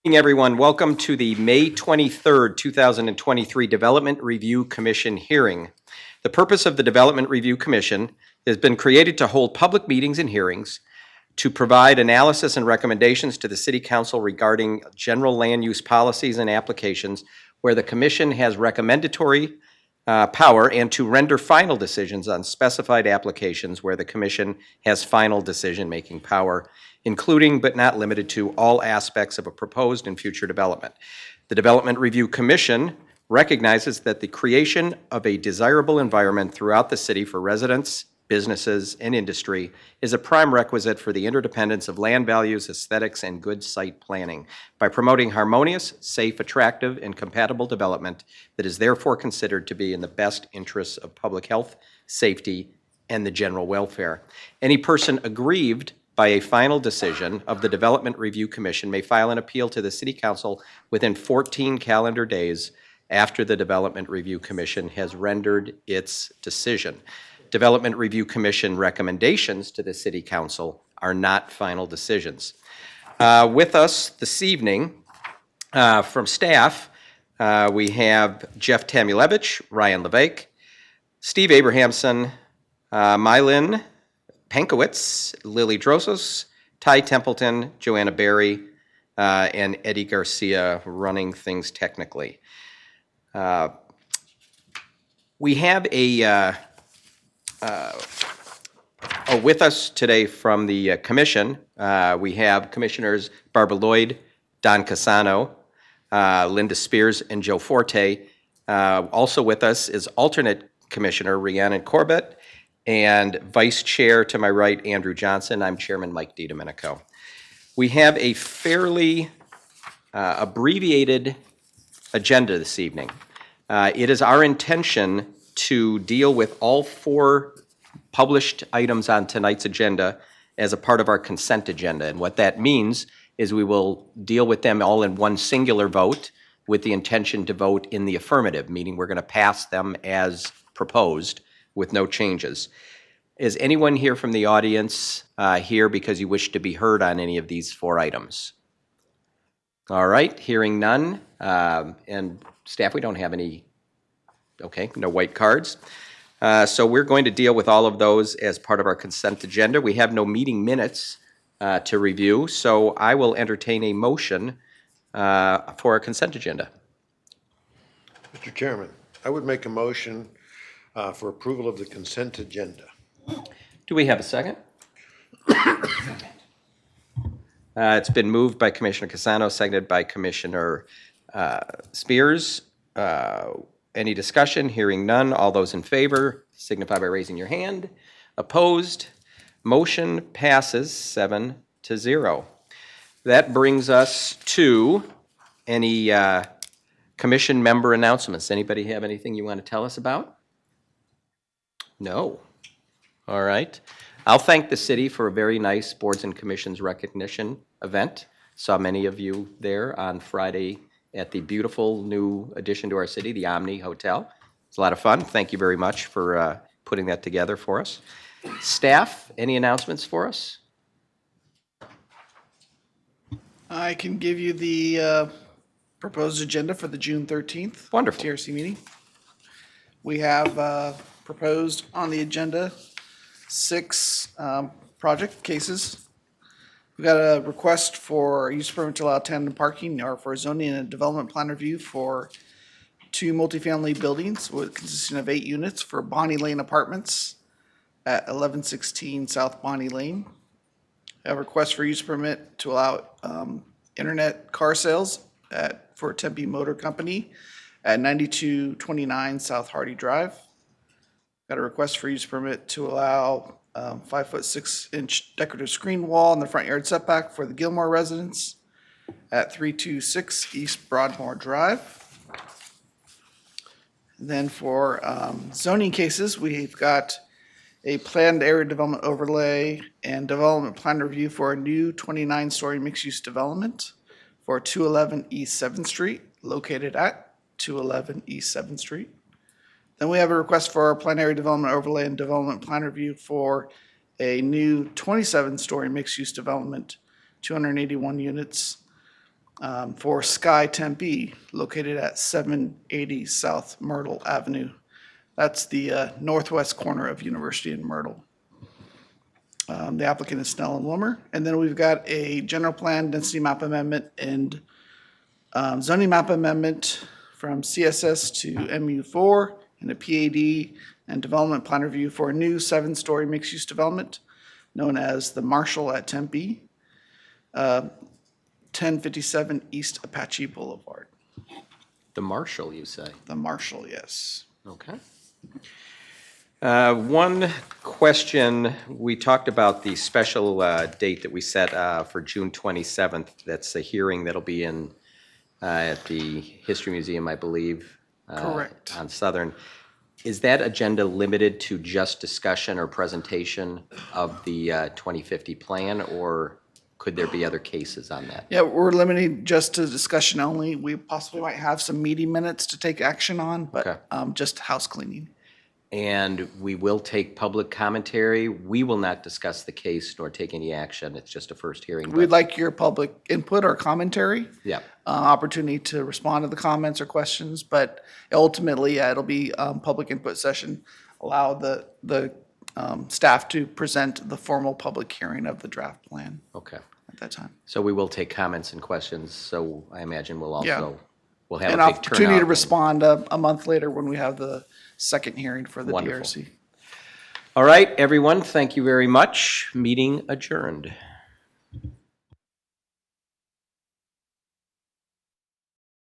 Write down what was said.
Evening, everyone. Welcome to the May 23rd, 2023 Development Review Commission hearing. The purpose of the Development Review Commission has been created to hold public meetings and hearings to provide analysis and recommendations to the City Council regarding general land use policies and applications where the Commission has recommendatory power and to render final decisions on specified applications where the Commission has final decision-making power, including but not limited to all aspects of a proposed and future development. The Development Review Commission recognizes that the creation of a desirable environment throughout the city for residents, businesses, and industry is a prime requisite for the interdependence of land values, aesthetics, and good site planning by promoting harmonious, safe, attractive, and compatible development that is therefore considered to be in the best interests of public health, safety, and the general welfare. Any person aggrieved by a final decision of the Development Review Commission may file an appeal to the City Council within 14 calendar days after the Development Review Commission has rendered its decision. Development Review Commission recommendations to the City Council are not final decisions. With us this evening from staff, we have Jeff Tamulevich, Ryan Levesque, Steve Abrahamson, Mylin Pankowitz, Lily Drosos, Ty Templeton, Joanna Berry, and Eddie Garcia running things technically. We have with us today from the Commission, we have Commissioners Barbara Lloyd, Don Cassano, Linda Spears, and Joe Forte. Also with us is alternate Commissioner Rhiannon Corbett, and Vice Chair to my right, Andrew Johnson. I'm Chairman Mike DiDomenico. We have a fairly abbreviated agenda this evening. It is our intention to deal with all four published items on tonight's agenda as a part of our consent agenda. And what that means is we will deal with them all in one singular vote with the intention to vote in the affirmative, meaning we're going to pass them as proposed with no changes. Is anyone here from the audience here because you wish to be heard on any of these four items? All right, hearing none. And staff, we don't have any. Okay, no white cards. So we're going to deal with all of those as part of our consent agenda. We have no meeting minutes to review, so I will entertain a motion for a consent agenda. Mr. Chairman, I would make a motion for approval of the consent agenda. Do we have a second? It's been moved by Commissioner Cassano, seconded by Commissioner Spears. Any discussion? Hearing none. All those in favor signify by raising your hand. Opposed? Motion passes 7-0. That brings us to any commission member announcements. Anybody have anything you want to tell us about? No. All right. I'll thank the city for a very nice Boards and Commissions recognition event. Saw many of you there on Friday at the beautiful new addition to our city, the Omni Hotel. It's a lot of fun. Thank you very much for putting that together for us. Staff, any announcements for us? I can give you the proposed agenda for the June 13th Wonderful. TRC meeting. We have proposed on the agenda 6 project cases. We got a request for use permit to allow tandem parking or for zoning and development plan review for 2 multifamily buildings consisting of 8 units for Bonnie Lane Apartments at 1116 South Bonnie Lane. A request for use permit to allow internet car sales for Tempe Motor Company at 9229 South Hardy Drive. Got a request for use permit to allow 5-foot 6-inch decorative screen wall in the front yard setback for the Gilmore residence at 326 East Broadmoor Drive. And then for zoning cases, we've got a planned area development overlay and development plan review for a new 29-story mixed-use development for 211 East 7th Street, located at 211 East 7th Street. Then we have a request for a planned area development overlay and development plan review for a new 27-story mixed-use development, 281 units for Sky Tempe, located at 780 South Myrtle Avenue. That's the northwest corner of University and Myrtle. The applicant is Snell and Wilmer. And then we've got a general plan density map amendment and zoning map amendment from CSS to MU4 and a PAD and development plan review for a new 7-story mixed-use development known as the Marshall at Tempe, 1057 East Apache Boulevard. The Marshall, you say? The Marshall, yes. Okay. One question, we talked about the special date that we set for June 27th. That's a hearing that'll be in at the History Museum, I believe. Correct. On Southern. Is that agenda limited to just discussion or presentation of the 2050 plan, or could there be other cases on that? Yeah, we're limiting just to discussion only. We possibly might have some meeting minutes to take action on, Okay. but just house cleaning. And we will take public commentary. We will not discuss the case nor take any action. It's just a first hearing. We'd but- like your public input or commentary. Yeah. Opportunity to respond to the comments or questions, but ultimately, yeah, it'll be public input session. Allow the staff to present the formal public hearing of the draft plan Okay. at that time. So we will take comments and questions, so I imagine we'll Yeah. also, we'll have An a big turnout. opportunity to and- respond a month later when we have the second hearing for the Wonderful. DRC. All right, everyone, thank you very much. Meeting adjourned.